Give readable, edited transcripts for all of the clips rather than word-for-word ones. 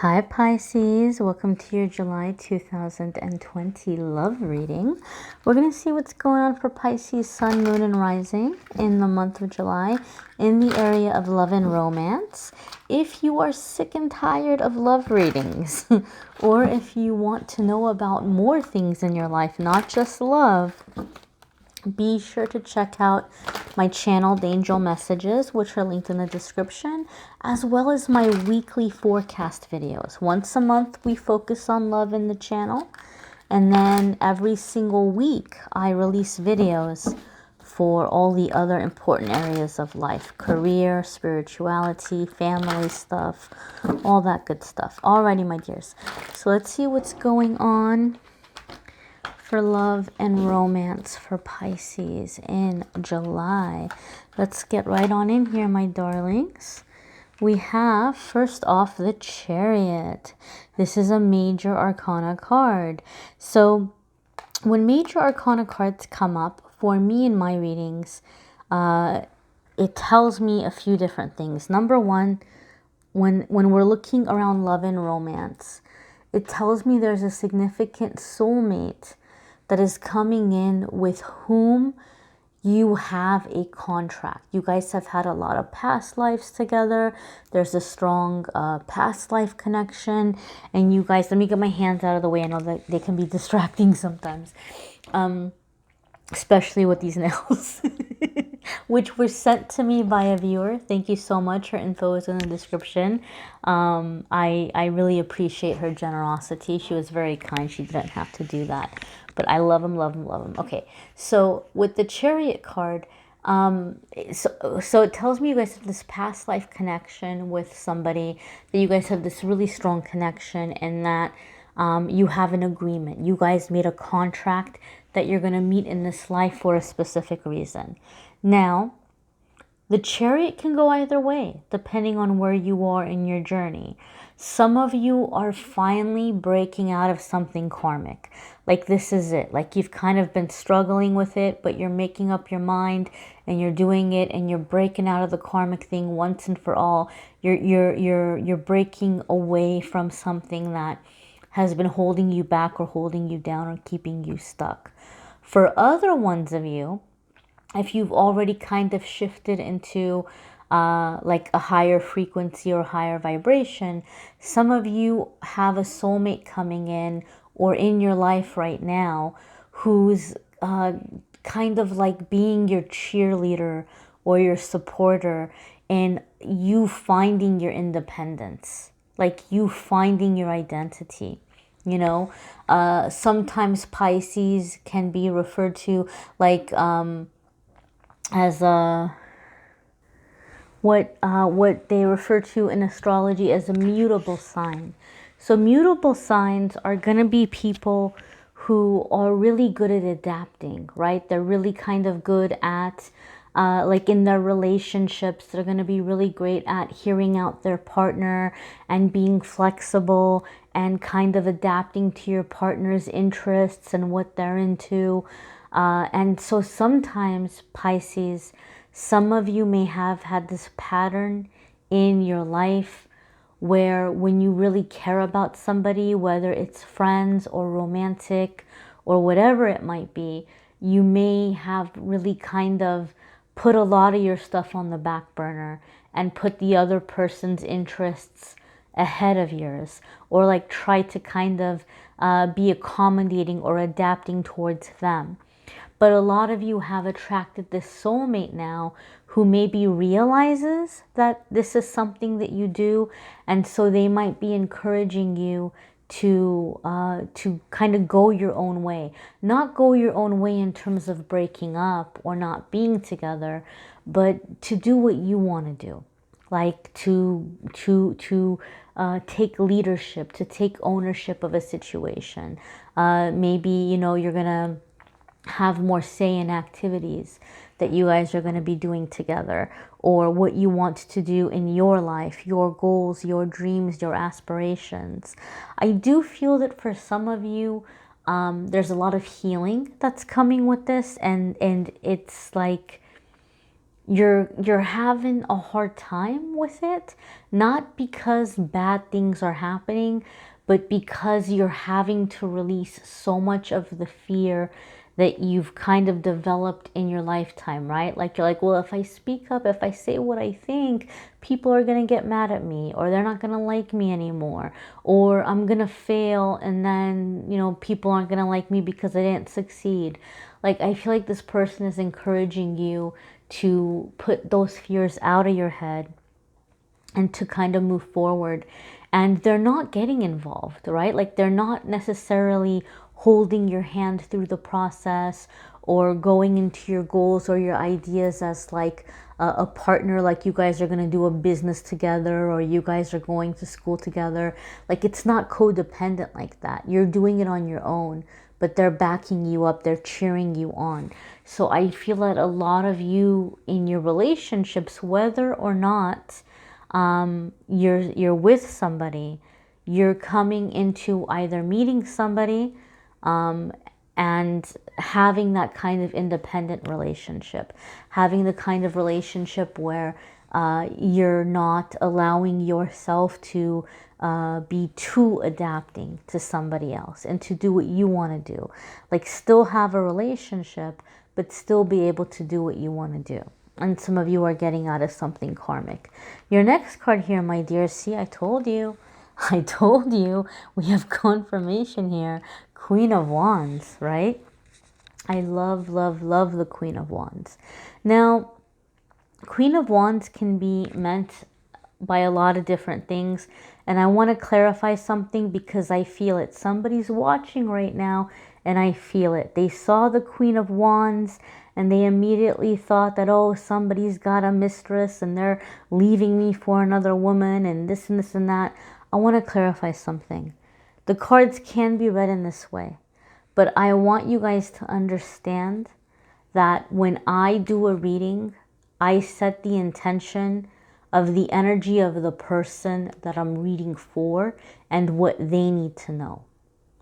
Hi Pisces, welcome to your July 2020 love reading. We're going to see what's going on for Pisces, Sun, Moon, and Rising in the month of July in the area of love and romance. If you are sick and tired of love readings, or if you want to know about more things in your life, not just love, be sure to check out my channeled angel messages, which are linked in the description, as well as my weekly forecast videos. Once a month, we focus on love in the channel, and then every single week, I release videos for all the other important areas of life: career, spirituality, family stuff, all that good stuff. Alrighty, my dears. So let's see what's going on for love and romance for Pisces in July. Let's get right on in here, my darlings. We have, first off, the Chariot. This is a major arcana card. So when major arcana cards come up, for me in my readings, it tells me a few different things. Number one, when we're looking around love and romance, it tells me there's a significant soulmate that is coming in with whom you have a contract. You guys have had a lot of past lives together. There's a strong past life connection. And you guys, let me get my hands out of the way. I know that they can be distracting sometimes, especially with these nails, which were sent to me by a viewer. Thank you so much. Her info is in the description. I really appreciate her generosity. She was very kind. She didn't have to do that. But I love him, love him, love him. Okay, so with the Chariot card, so it tells me you guys have this past life connection with somebody, that you guys have this really strong connection, and that you have an agreement. You guys made a contract that you're going to meet in this life for a specific reason. Now, the Chariot can go either way, depending on where you are in your journey. Some of you are finally breaking out of something karmic. Like, this is it. Like, you've kind of been struggling with it, but you're making up your mind and you're doing it, and you're breaking out of the karmic thing once and for all. You're breaking away from something that has been holding you back or holding you down or keeping you stuck. For other ones of you, if you've already kind of shifted into like a higher frequency or higher vibration, some of you have a soulmate coming in or in your life right now who's kind of like being your cheerleader or your supporter, and you finding your independence, like you finding your identity. You know, sometimes Pisces can be referred to like as what they refer to in astrology as a mutable sign. So mutable signs are going to be people who are really good at adapting, right? They're really kind of good at like in their relationships, they're going to be really great at hearing out their partner and being flexible and kind of adapting to your partner's interests and what they're into. And so sometimes, Pisces, some of you may have had this pattern in your life where when you really care about somebody, whether it's friends or romantic or whatever it might be, you may have really kind of put a lot of your stuff on the back burner and put the other person's interests ahead of yours, or like try to kind of be accommodating or adapting towards them. But a lot of you have attracted this soulmate now who maybe realizes that this is something that you do, and so they might be encouraging you to kind of go your own way. Not go your own way in terms of breaking up or not being together, but to do what you want to do. Like to take leadership, to take ownership of a situation. Maybe, you know, you're going to have more say in activities that you guys are going to be doing together, or what you want to do in your life, your goals, your dreams, your aspirations. I do feel that for some of you, there's a lot of healing that's coming with this, and it's like you're having a hard time with it, not because bad things are happening, but because you're having to release so much of the fear that you've kind of developed in your lifetime, right? Like you're like, well, if I speak up, if I say what I think, people are going to get mad at me, or they're not going to like me anymore, or I'm going to fail and then, you know, people aren't going to like me because I didn't succeed. Like, I feel like this person is encouraging you to put those fears out of your head and to kind of move forward. And they're not getting involved, right? Like, they're not necessarily holding your hand through the process or going into your goals or your ideas as like a partner, like you guys are going to do a business together or you guys are going to school together. Like, it's not codependent like that. You're doing it on your own, but they're backing you up, they're cheering you on. So I feel that a lot of you in your relationships, whether or not you're with somebody, you're coming into either meeting somebody and having that kind of independent relationship, having the kind of relationship where you're not allowing yourself to be too adapting to somebody else and to do what you want to do. Like, still have a relationship, but still be able to do what you want to do. And some of you are getting out of something karmic. Your next card here, my dear, see, I told you. I told you. We have confirmation here. Queen of Wands, right? I love, love, love the Queen of Wands. Now, Queen of Wands can be meant by a lot of different things. And I want to clarify something because I feel it. Somebody's watching right now and I feel it. They saw the Queen of Wands and they immediately thought that, oh, somebody's got a mistress and they're leaving me for another woman and this and this and that. I want to clarify something. The cards can be read in this way, but I want you guys to understand that when I do a reading, I set the intention of the energy of the person that I'm reading for and what they need to know,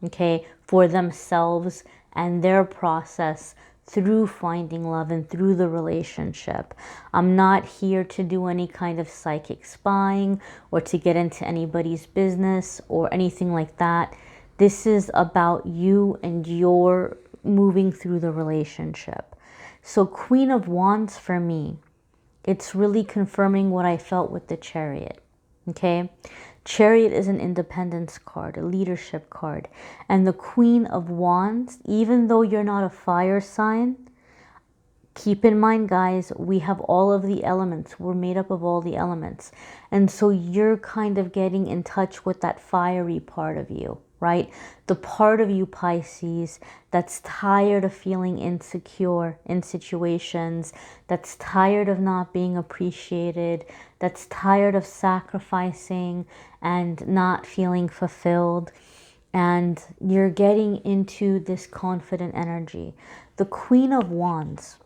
okay, for themselves and their process through finding love and through the relationship. I'm not here to do any kind of psychic spying or to get into anybody's business or anything like that. This is about you and your moving through the relationship. So Queen of Wands for me, it's really confirming what I felt with the Chariot, okay? Chariot is an independence card, a leadership card. And the Queen of Wands, even though you're not a fire sign, keep in mind, guys, we have all of the elements. We're made up of all the elements. And so you're kind of getting in touch with that fiery part of you, right? The part of you, Pisces, that's tired of feeling insecure in situations, that's tired of not being appreciated, that's tired of sacrificing and not feeling fulfilled. And you're getting into this confident energy. The Queen of Wands,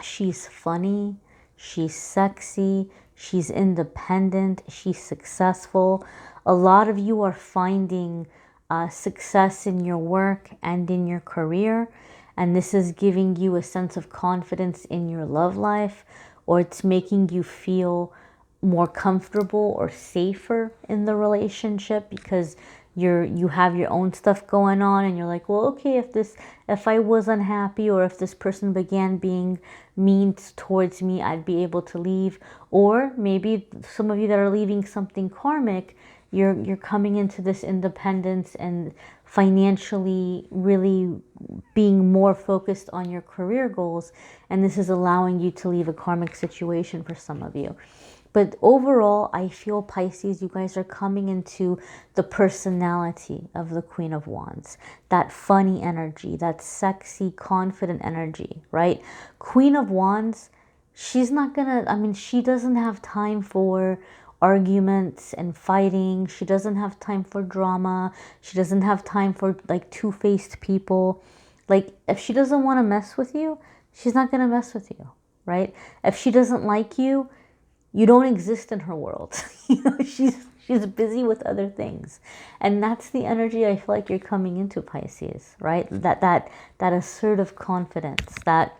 she's funny, she's sexy, she's independent, she's successful. A lot of you are finding success in your work and in your career, and this is giving you a sense of confidence in your love life, or it's making you feel more comfortable or safer in the relationship because you have your own stuff going on and you're like, well, okay, if I was unhappy or if this person began being mean towards me, I'd be able to leave. Or maybe some of you that are leaving something karmic, you're coming into this independence and financially really being more focused on your career goals, and this is allowing you to leave a karmic situation for some of you. But overall, I feel, Pisces, you guys are coming into the personality of the Queen of Wands. That funny energy, that sexy, confident energy, right? Queen of Wands, she's not gonna, I mean, she doesn't have time for arguments and fighting. She doesn't have time for drama. She doesn't have time for like two-faced people. Like, if she doesn't want to mess with you, she's not gonna mess with you, right? If she doesn't like you, you don't exist in her world. You know, she's busy with other things. And that's the energy I feel like you're coming into, Pisces, right? That assertive confidence, that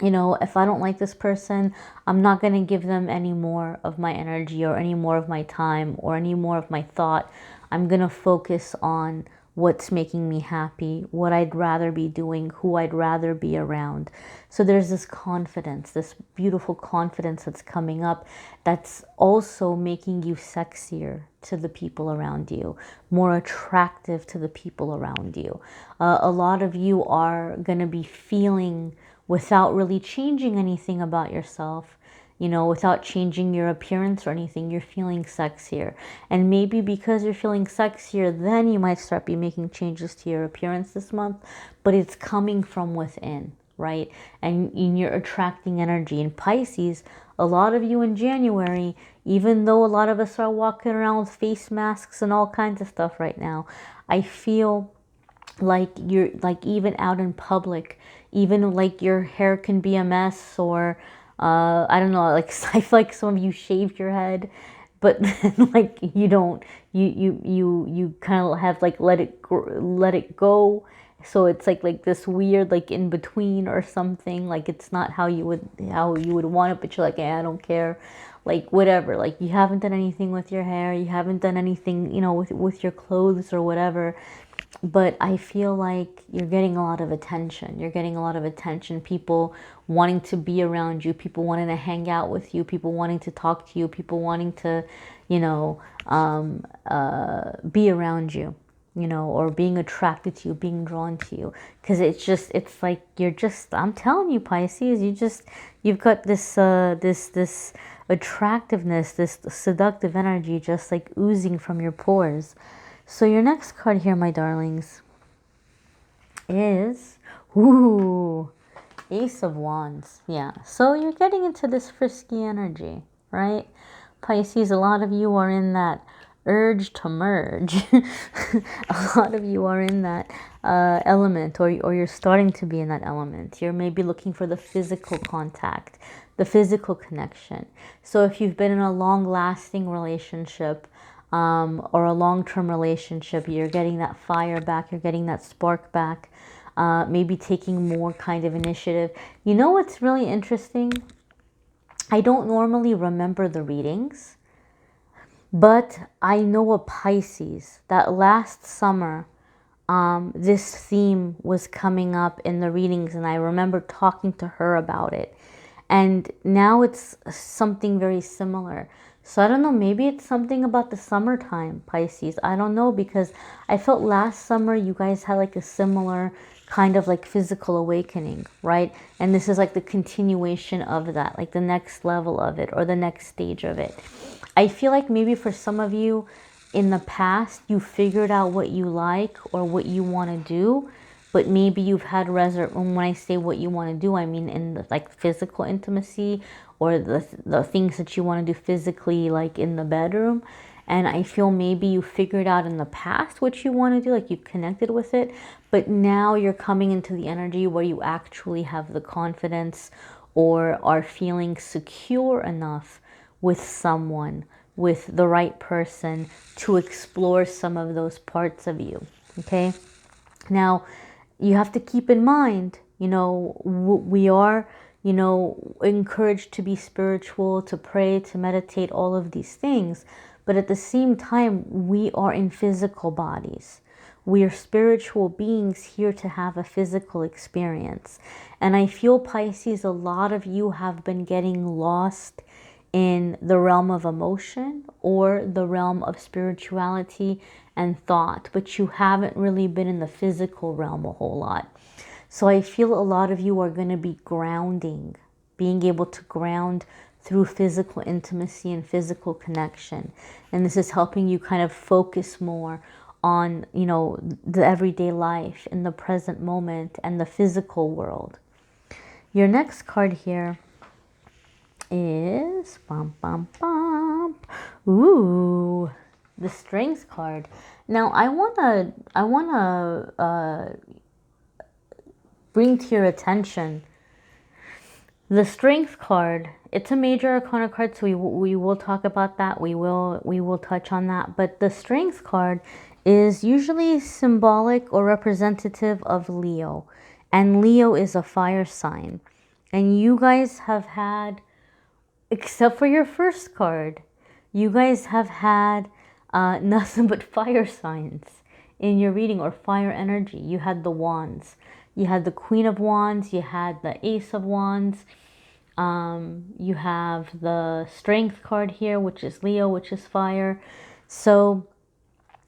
You know, if I don't like this person, I'm not going to give them any more of my energy or any more of my time or any more of my thought. I'm going to focus on what's making me happy, what I'd rather be doing, who I'd rather be around. So there's this confidence, this beautiful confidence that's coming up that's also making you sexier to the people around you, more attractive to the people around you. A lot of you are going to be feeling, without really changing anything about yourself, you know, without changing your appearance or anything, you're feeling sexier. And maybe because you're feeling sexier, then you might start be making changes to your appearance this month, but it's coming from within, right? And you're attracting energy. In Pisces, a lot of you in January, even though a lot of us are walking around with face masks and all kinds of stuff right now, I feel like you're, like, even out in public, even like your hair can be a mess, or I don't know, like I feel like some of you shaved your head, but then, like, you don't, you kind of have like let it go. So it's like this weird, like, in between or something, like it's not how you would want it, but you're like, I don't care, like whatever, like you haven't done anything with your hair, you haven't done anything, you know, with your clothes or whatever. But I feel like you're getting a lot of attention. You're getting a lot of attention. People wanting to be around you. People wanting to hang out with you. People wanting to talk to you. People wanting to, you know, be around you, you know, or being attracted to you, being drawn to you. Because it's like you're just, I'm telling you, Pisces, you've got this, this attractiveness, this seductive energy just like oozing from your pores. So your next card here, my darlings, is, ooh, Ace of Wands. Yeah, so you're getting into this frisky energy, right? Pisces, a lot of you are in that urge to merge. A lot of you are in that element, or you're starting to be in that element. You're maybe looking for the physical contact, the physical connection. So if you've been in a long-lasting relationship, or a long-term relationship, you're getting that fire back, you're getting that spark back, maybe taking more kind of initiative. You know what's really interesting? I don't normally remember the readings, but I know a Pisces that last summer, this theme was coming up in the readings, and I remember talking to her about it. And now it's something very similar. So I don't know, maybe it's something about the summertime, Pisces. I don't know, because I felt last summer you guys had like a similar kind of like physical awakening, right? And this is like the continuation of that, like the next level of it or the next stage of it. I feel like maybe for some of you in the past, you figured out what you like or what you want to do, but maybe you've had when I say what you want to do, I mean in the, like, physical intimacy, or the things that you want to do physically, like in the bedroom. And I feel maybe you figured out in the past what you want to do, like you've connected with it, but now you're coming into the energy where you actually have the confidence or are feeling secure enough with someone, with the right person, to explore some of those parts of you, okay? Now, you have to keep in mind, you know, we are, you know, encouraged to be spiritual, to pray, to meditate, all of these things. But at the same time, we are in physical bodies. We are spiritual beings here to have a physical experience. And I feel, Pisces, a lot of you have been getting lost in the realm of emotion or the realm of spirituality and thought, but you haven't really been in the physical realm a whole lot. So I feel a lot of you are going to be grounding, being able to ground through physical intimacy and physical connection. And this is helping you kind of focus more on, you know, the everyday life in the present moment and the physical world. Your next card here is ooh, the Strength card. Now I wanna bring to your attention the Strength card. It's a major arcana card, so we will talk about that. We will touch on that. But the Strength card is usually symbolic or representative of Leo, and Leo is a fire sign. And you guys have had, except for your first card, you guys have had nothing but fire signs in your reading, or fire energy. You had the wands. You had the Queen of Wands. You had the Ace of Wands. You have the Strength card here, which is Leo, which is fire. So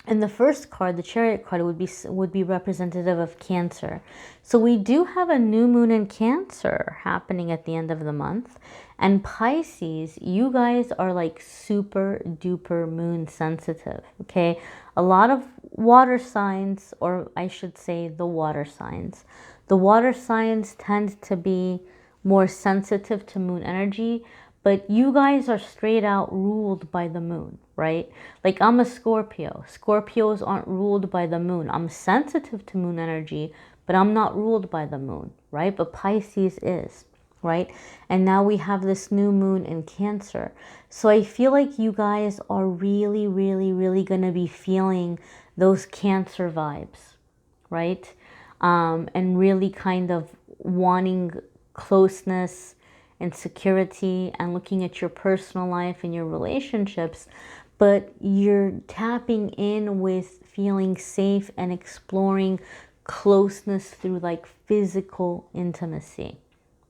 and the first card, the Chariot card, would be representative of Cancer. So we do have a new moon in Cancer happening at the end of the month. And Pisces, you guys are like super duper moon sensitive, okay? A lot of water signs, or I should say the water signs. The water signs tend to be more sensitive to moon energy, but you guys are straight out ruled by the moon, right? Like I'm a Scorpio. Scorpios aren't ruled by the moon. I'm sensitive to moon energy, but I'm not ruled by the moon, right? But Pisces is, right? And now we have this new moon in Cancer. So I feel like you guys are really, really, really going to be feeling those Cancer vibes, right? And really kind of wanting closeness and security, and looking at your personal life and your relationships, but you're tapping in with feeling safe and exploring closeness through like physical intimacy,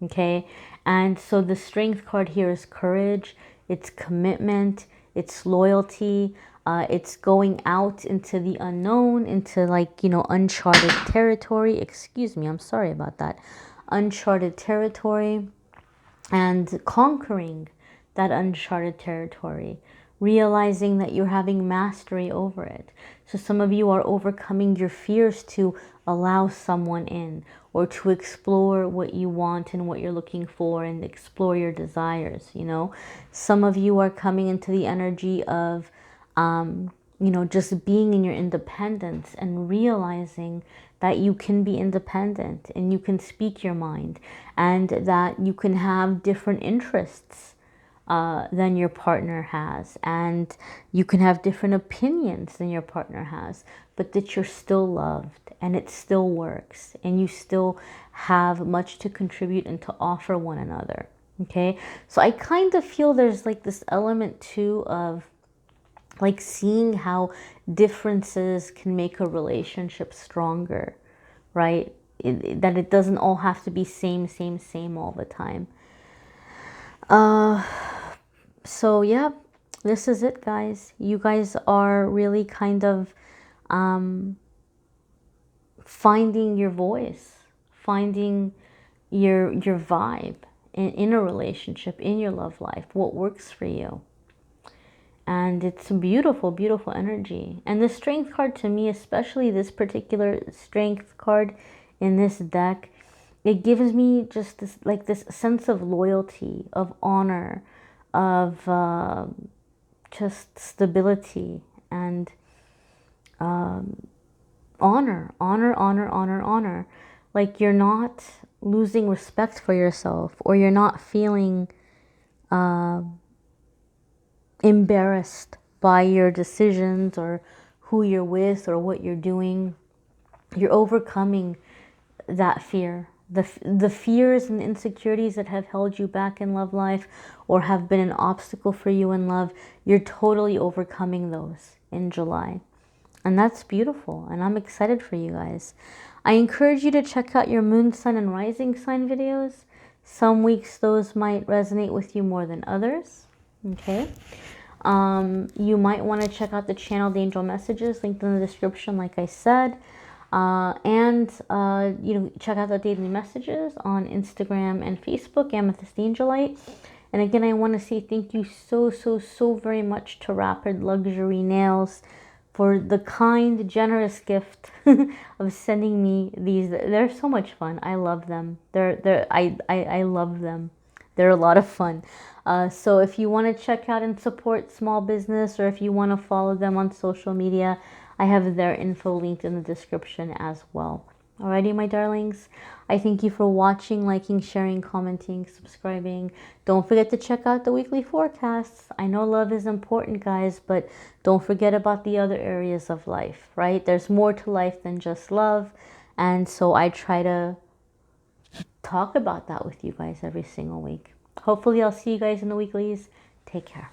okay? And so the Strength card here is courage, it's commitment, it's loyalty, it's going out into the unknown, into like, you know, uncharted territory. Excuse me, I'm sorry about that. Uncharted territory, and conquering that uncharted territory, realizing that you're having mastery over it. So some of you are overcoming your fears to allow someone in, or to explore what you want and what you're looking for, and explore your desires, you know. Some of you are coming into the energy of you know, just being in your independence and realizing that you can be independent and you can speak your mind, and that you can have different interests than your partner has, and you can have different opinions than your partner has, but that you're still loved and it still works, and you still have much to contribute and to offer one another. Okay, so I kind of feel there's like this element too of like seeing how differences can make a relationship stronger, right? That it doesn't all have to be same all the time. So yeah, this is it, guys. You guys are really kind of finding your voice, finding your vibe in a relationship, in your love life, what works for you. And it's a beautiful, beautiful energy. And the Strength card, to me, especially this particular Strength card in this deck, it gives me just this, like this sense of loyalty, of honor, of just stability, and honor. Like you're not losing respect for yourself, or you're not feeling embarrassed by your decisions, or who you're with, or what you're doing. You're overcoming that fear, the fears and insecurities that have held you back in love life, or have been an obstacle for you in love. You're totally overcoming those in July, and that's beautiful, and I'm excited for you guys. I encourage you to check out your moon, sun, and rising sign videos. Some weeks those might resonate with you more than others. Okay. You might want to check out the channeled angel messages linked in the description, like I said. And you know, check out the daily messages on Instagram and Facebook, Amethystangellight. And again, I want to say thank you so very much to Rapid Luxury Nails for the kind, generous gift of sending me these. They're so much fun. I love them. I love them. They're a lot of fun. So if you want to check out and support small business, or if you want to follow them on social media, I have their info linked in the description as well. Alrighty, my darlings. I thank you for watching, liking, sharing, commenting, subscribing. Don't forget to check out the weekly forecasts. I know love is important, guys, but don't forget about the other areas of life, right? There's more to life than just love. And so I try to talk about that with you guys every single week. Hopefully I'll see you guys in the weeklies. Take care.